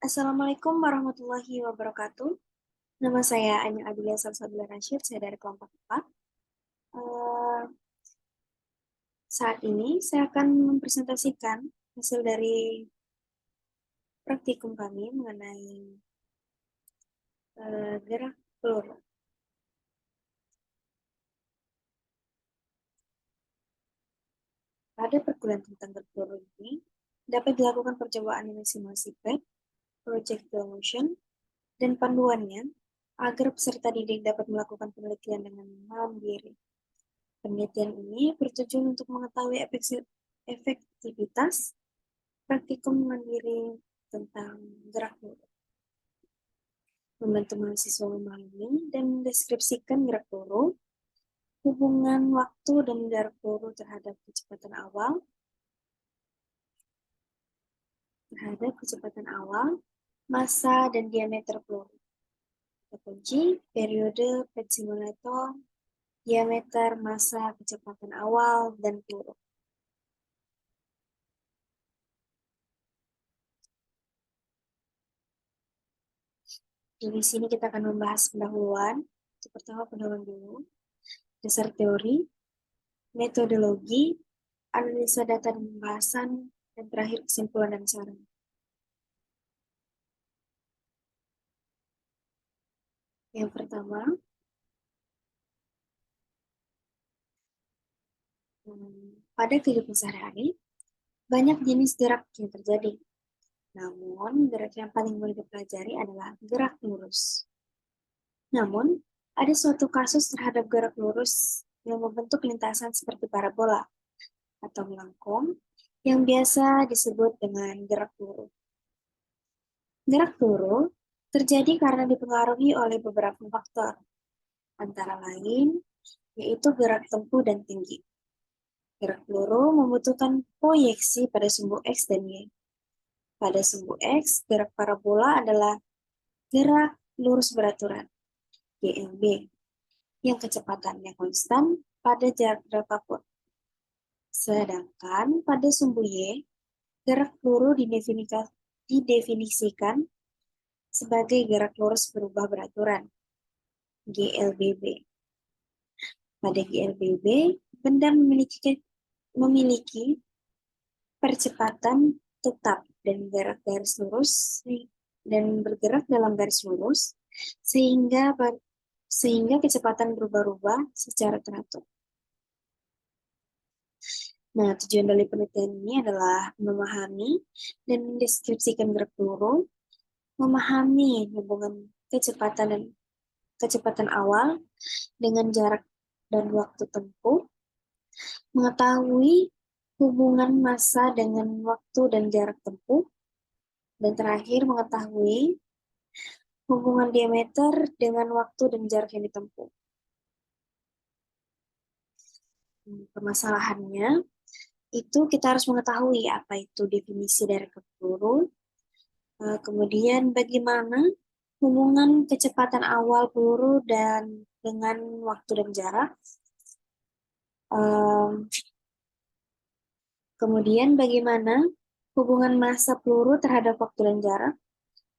Assalamualaikum warahmatullahi wabarakatuh. Nama saya Anya Adelia Salsabila Rashid, saya dari kelompok 4. Eh, Saat ini saya akan mempresentasikan hasil dari praktikum kami mengenai gerak peluru. Pada perkuliahan tentang gerak peluru ini, dapat dilakukan percobaan dengan simulasi PET, projectile motion, dan panduannya agar peserta didik dapat melakukan penelitian dengan mandiri. Penelitian ini bertujuan untuk mengetahui efektivitas praktikum mandiri tentang gerak peluru, membantu mahasiswa memahami dan mendeskripsikan gerak peluru, hubungan waktu dan jarak peluru terhadap kecepatan awal, massa dan diameter peluru. Kunci periode PET simulator, diameter, massa, kecepatan awal, dan peluru. Di sini kita akan membahas pendahuluan. Yang pertama pendahuluan dulu, dasar teori, metodologi, analisa data dan pembahasan, dan terakhir kesimpulan dan saran. Yang pertama, pada kehidupan sehari-hari, banyak jenis gerak yang terjadi. Namun, gerak yang paling mudah dipelajari adalah gerak lurus. Namun, ada suatu kasus terhadap gerak lurus yang membentuk lintasan seperti parabola atau melengkung yang biasa disebut dengan gerak peluru. Gerak peluru terjadi karena dipengaruhi oleh beberapa faktor, antara lain yaitu gerak tempuh dan tinggi. Gerak peluru membutuhkan proyeksi pada sumbu X dan Y. Pada sumbu X, gerak parabola adalah gerak lurus beraturan, GLB, yang kecepatannya konstan pada jarak berapapun. Sedangkan pada sumbu Y, gerak peluru didefinisikan sebagai gerak lurus berubah beraturan, GLBB. Pada GLBB, benda memiliki percepatan tetap dan bergerak dalam garis lurus sehingga kecepatan berubah-ubah secara teratur. Nah, tujuan dari penelitian ini adalah memahami dan mendeskripsikan gerak peluru, memahami hubungan kecepatan awal dengan jarak dan waktu tempuh, mengetahui hubungan massa dengan waktu dan jarak tempuh, dan terakhir mengetahui hubungan diameter dengan waktu dan jarak yang ditempuh. Permasalahannya, itu kita harus mengetahui apa itu definisi dari gerak peluru, kemudian bagaimana hubungan kecepatan awal peluru dan dengan waktu dan jarak, kemudian bagaimana hubungan massa peluru terhadap waktu dan jarak,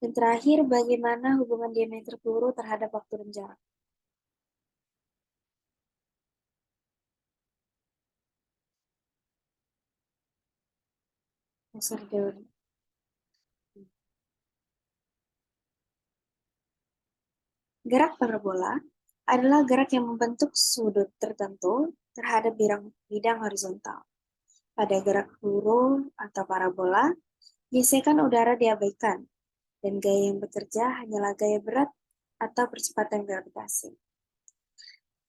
dan terakhir bagaimana hubungan diameter peluru terhadap waktu dan jarak. Dasar teori. Gerak parabola adalah gerak yang membentuk sudut tertentu terhadap bidang horizontal. Pada gerak peluru atau parabola, gesekan udara diabaikan, dan gaya yang bekerja hanyalah gaya berat atau percepatan gravitasi.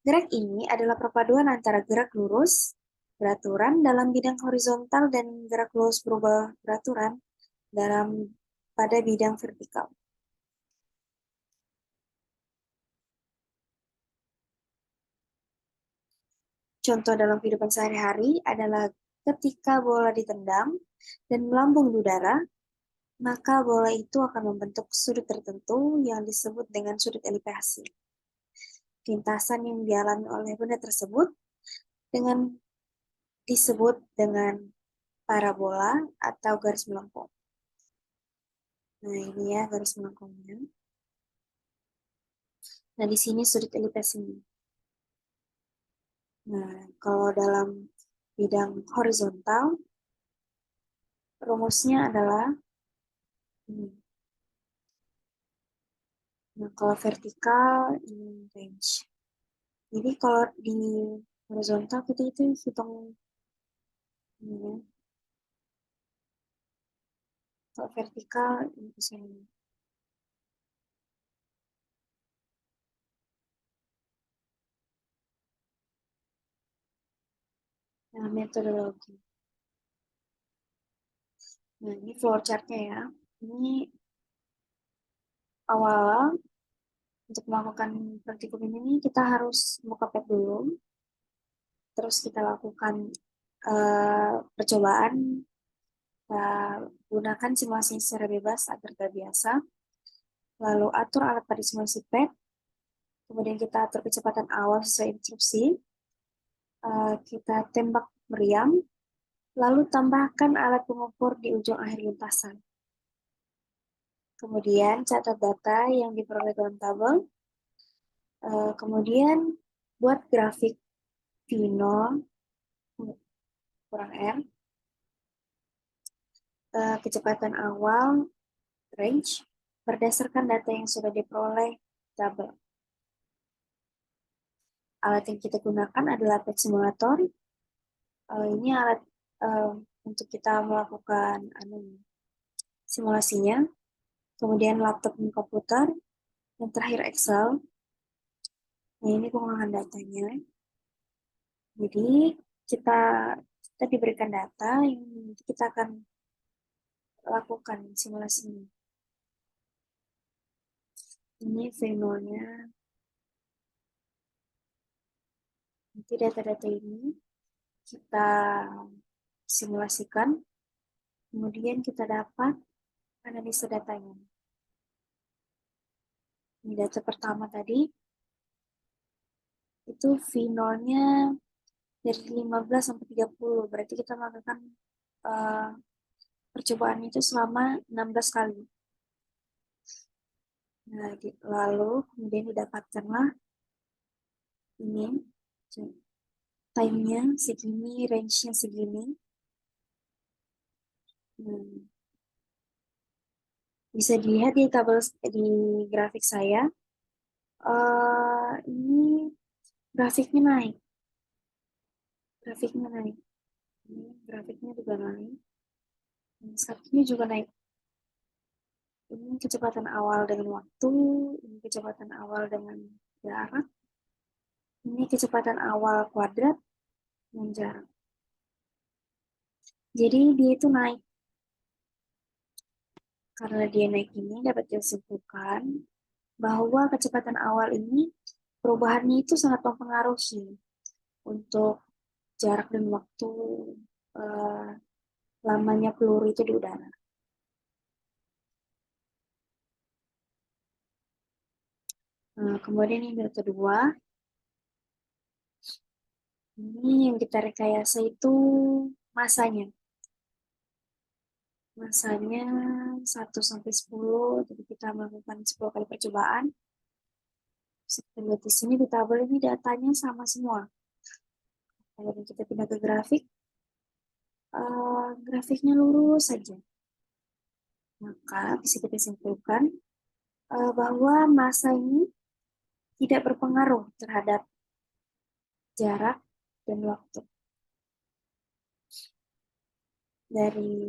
Gerak ini adalah perpaduan antara gerak lurus beraturan dalam bidang horizontal dan gerak lurus berubah beraturan pada bidang vertikal. Contoh dalam kehidupan sehari-hari adalah ketika bola ditendang dan melambung di udara, maka bola itu akan membentuk sudut tertentu yang disebut dengan sudut elipasi. Lintasan yang dialami oleh benda tersebut disebut dengan parabola atau garis melengkung. Nah, ini ya garis melengkungnya. Nah, di sini sudut elipsnya. Nah, kalau dalam bidang horizontal, rumusnya adalah ini. Nah, kalau vertikal, ini range. Jadi kalau di horizontal kita itu hitung ini ya. Kalau vertikal, ini bisa ini. Nah, metodologi. Nah, ini flowchartnya ya. Ini awal untuk melakukan praktikum ini kita harus buka pet dulu. Terus kita lakukan percobaan. Kita gunakan simulasi secara bebas agar terbiasa. Lalu atur alat pada simulasi pet. Kemudian kita atur kecepatan awal sesuai instruksi. Kita tembak meriam. Lalu tambahkan alat pengukur di ujung akhir lintasan. Kemudian catat data yang diperoleh dalam tabel. Kemudian buat grafik V0 kurang R, kecepatan awal, range, berdasarkan data yang sudah diperoleh tabel. Alat yang kita gunakan adalah pet simulator. Ini alat untuk kita melakukan simulasinya. Kemudian laptop dan komputer. Yang terakhir Excel. Nah, ini pengolahan datanya. Jadi kita diberikan data yang kita akan lakukan simulasinya. Ini V0-nya. Nanti data-data ini kita simulasikan, kemudian kita dapat analisa datanya. Ini data pertama tadi, itu V0-nya dari 15 sampai 30, berarti kita melakukan percobaan itu selama 16 kali. Nah, lalu kemudian didapatkanlah ini, time-nya segini, range-nya segini. Bisa dilihat di tabel di grafik saya. Ini grafiknya naik. Grafiknya naik. Ini grafiknya juga naik. Ini juga naik. Ini kecepatan awal dengan waktu. Ini kecepatan awal dengan jarak. Ini kecepatan awal kuadrat dan jarak. Jadi dia itu naik. Karena dia naik ini dapat disimpulkan bahwa kecepatan awal ini perubahannya itu sangat mempengaruhi untuk jarak dan waktu eh, lamanya peluru itu di udara. Nah, kemudian yang kedua, ini yang kita rekayasa itu masanya. Masanya 1 sampai 10, jadi kita melakukan 10 kali percobaan. Kita lihat di sini di tabel ini datanya sama semua. Kalau kita pindah ke grafik, grafiknya lurus saja. Maka bisa kita simpulkan bahwa massa ini tidak berpengaruh terhadap jarak dan waktu. Dari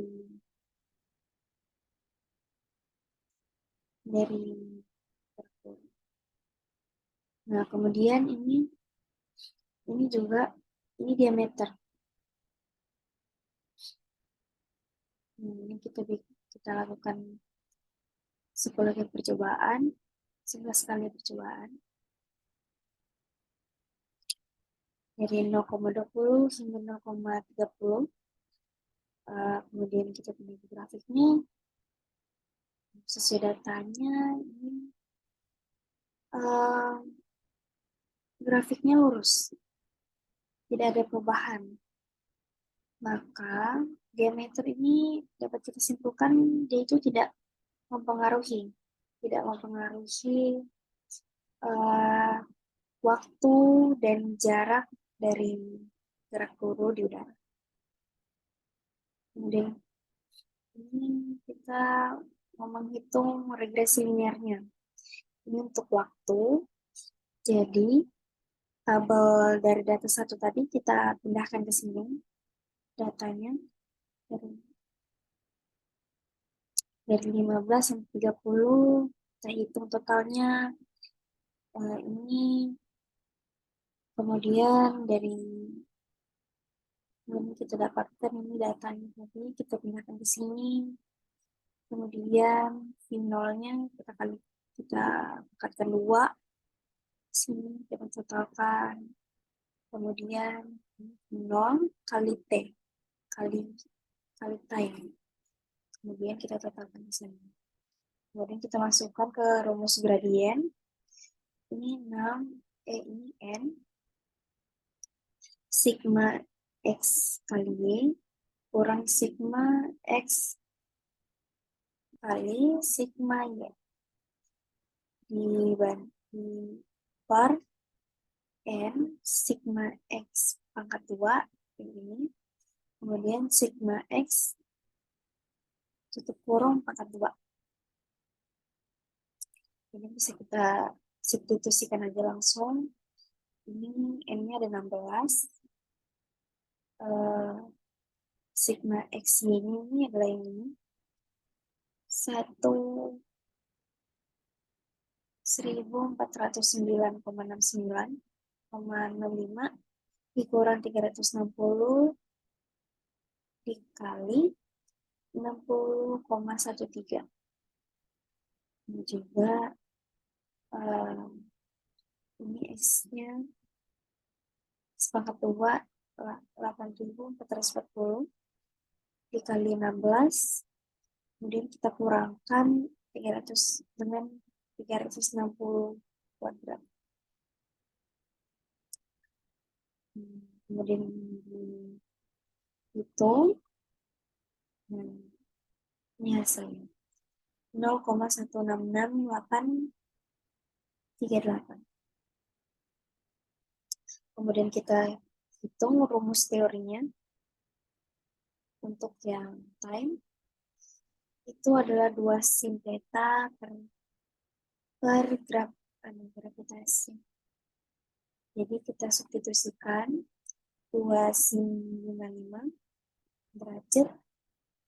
Nah, kemudian ini juga ini diameter. Ini kita lakukan 10 kali percobaan, 11 kali percobaan. Dari 0,20 hingga 0,30. Kemudian kita pilih grafiknya. Sesuai datanya, ini grafiknya lurus. Tidak ada perubahan. Maka diameter ini dapat kita simpulkan dia itu tidak mempengaruhi, tidak mempengaruhi waktu dan jarak dari gerak guru di udara. Kemudian ini kita mau menghitung regresi linearnya. Ini untuk waktu. Jadi tabel dari data 1 tadi kita pindahkan ke sini datanya dari 15 sampai 30, kita hitung totalnya ini, kemudian dari ini kita dapatkan ini datanya tadi, kita pindahkan ke sini, kemudian V0-nya kita angkatkan 2, sini kita totalkan, kemudian 0 kali T, kali time, kemudian kita totalkan di sini. Kemudian kita masukkan ke rumus gradien, ini 6, ini N, sigma X kali Y, kurang sigma X kali sigma Y, di per N sigma X pangkat 2, ini, kemudian sigma X tutup kurung pangkat 2. Ini bisa kita substitusikan aja langsung. Ini N-nya ada 16. Sigma X-Y ini adalah ini. 1409,69,05 dikurang 360 dikali 60,13. Ini juga ini X-nya sepangkat 2 8.440 dikali 16, kemudian kita kurangkan 300 dengan 360 kuadrat. Kemudian dihitung, ini hasilnya 0,166838. Kemudian kita hitung rumus teorinya. Untuk yang time itu adalah 2 sin theta per gravitasi. Jadi kita substitusikan 2 sin 55 derajat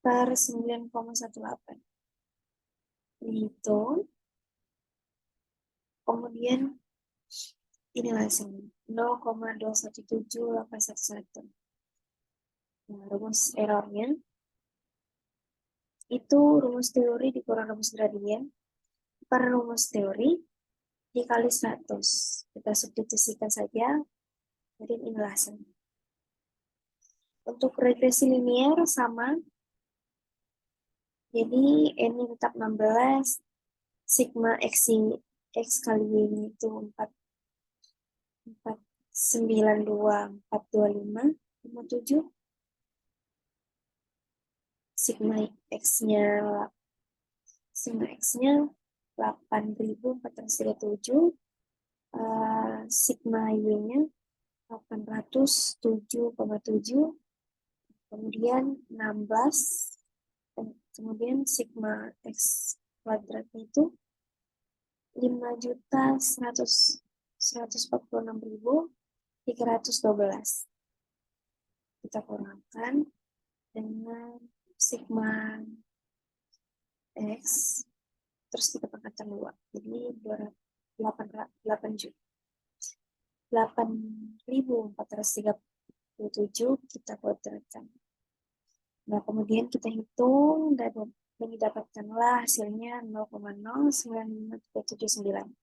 per 9,18. Dihitung. Kemudian inilah hasilnya 0,217811. Nah, rumus errornya itu rumus teori dikurang rumus gradien per rumus teori dikali 100. Kita substitusikan saja. Kemudian inilah hasilnya. Untuk regresi linear sama. Jadi N tetap 16, sigma X kali Y itu 492,425,57. Sigma X-nya 8.437, sigma Y-nya 807,7, kemudian 16, kemudian sigma X kuadratnya itu 5.146.312. Kita kurangkan dengan sigma X, terus kita pangkatkan 2. Jadi 8.437 kita kuadratkan. Nah, kemudian kita hitung dan didapatkanlah hasilnya 0,09579.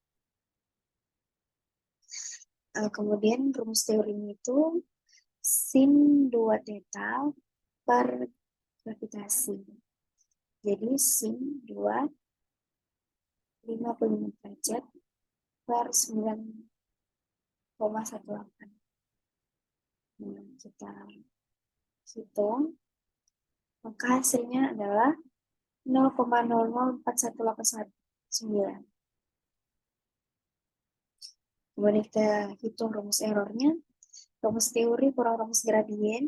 Kemudian rumus teorinya itu sin 2 theta per gravitasi. Jadi sin 2 55 derajat per 9,18. Nah, kita hitung, maka hasilnya adalah 0,004189. Kemudian kita hitung rumus errornya. Rumus teori kurang rumus gradien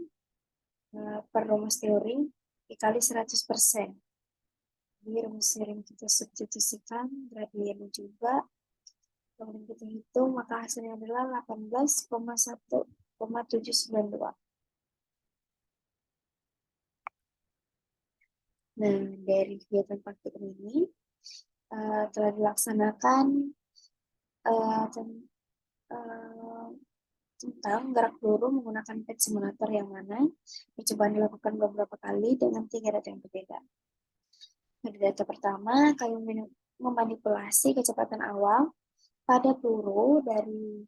per rumus teori dikali 100%. Jadi rumus sering kita substitusikan, gradiennya juga. Kemudian kita hitung, maka hasilnya adalah 18,1,792. Nah, dari kegiatan praktikum ini telah dilaksanakan uh, tentang gerak peluru menggunakan pet simulator yang mana percobaan dilakukan beberapa kali dengan 3 data yang berbeda. Pada data pertama, kami memanipulasi kecepatan awal pada peluru dari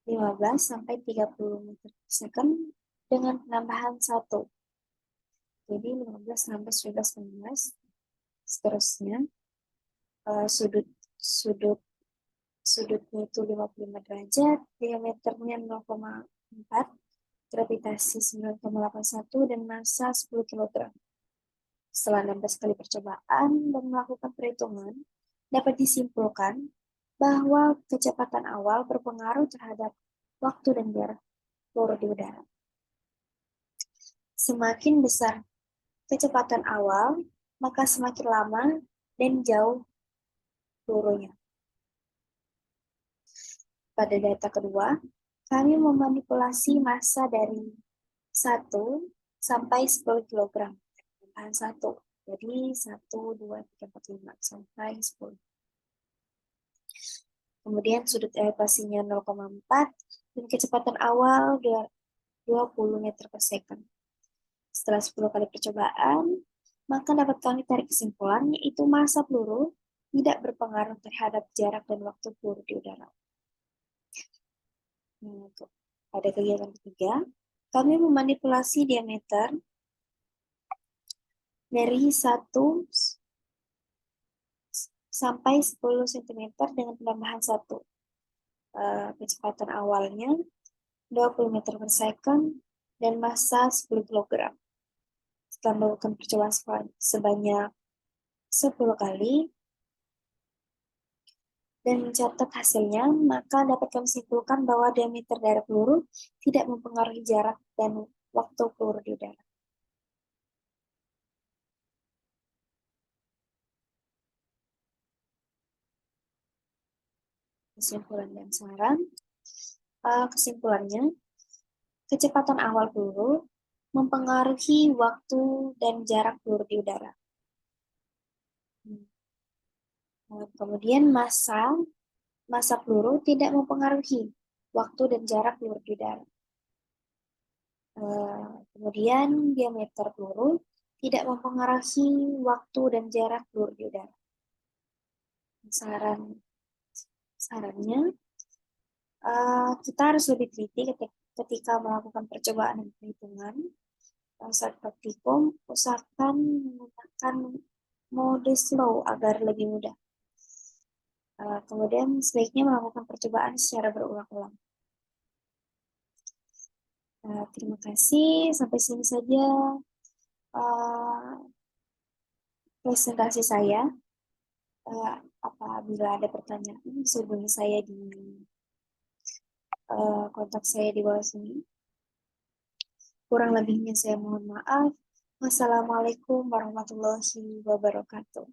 15 sampai 30 meter per second dengan penambahan 1. Jadi 15 sampai 11, 16. Seterusnya, sudutnya itu 55 derajat, diameternya 0,4, gravitasi 9,81, dan massa 10 kg. Setelah 16 kali percobaan dan melakukan perhitungan, dapat disimpulkan bahwa kecepatan awal berpengaruh terhadap waktu dan jarak peluru di udara. Semakin besar kecepatan awal, maka semakin lama dan jauh pelurunya. Pada data kedua, kami memanipulasi massa dari 1 sampai 10 kg. Bahan 1. Jadi 1, 2, 3, 4, 5 sampai 10. Kemudian sudut elevasinya 0,4 dan kecepatan awal 20 meter per second. Setelah 10 kali percobaan, maka dapat kami tarik kesimpulan yaitu massa peluru tidak berpengaruh terhadap jarak dan waktu peluru di udara. Pada kegiatan ketiga, kami memanipulasi diameter dari 1 sampai 10 cm dengan penambahan 1. Kecepatan awalnya 20 meter per second dan massa 10 kg. Setelah melakukan percobaan sebanyak 10 kali dan mencatat hasilnya, maka dapat kami simpulkan bahwa diameter dari peluru tidak mempengaruhi jarak dan waktu peluru di udara. Kesimpulan dan saran. Kesimpulannya, kecepatan awal peluru mempengaruhi waktu dan jarak peluru di udara. Kemudian massa peluru tidak mempengaruhi waktu dan jarak peluru di udara. Kemudian diameter peluru tidak mempengaruhi waktu dan jarak peluru di udara. Sarannya, kita harus lebih teliti ketika melakukan percobaan dan perhitungan. Saat praktikum, usahakan menggunakan mode slow agar lebih mudah. Kemudian sebaiknya melakukan percobaan secara berulang-ulang. Terima kasih, sampai sini saja presentasi saya. Apabila ada pertanyaan, bisa hubungi saya di kontak saya di bawah sini. Kurang lebihnya saya mohon maaf. Wassalamualaikum warahmatullahi wabarakatuh.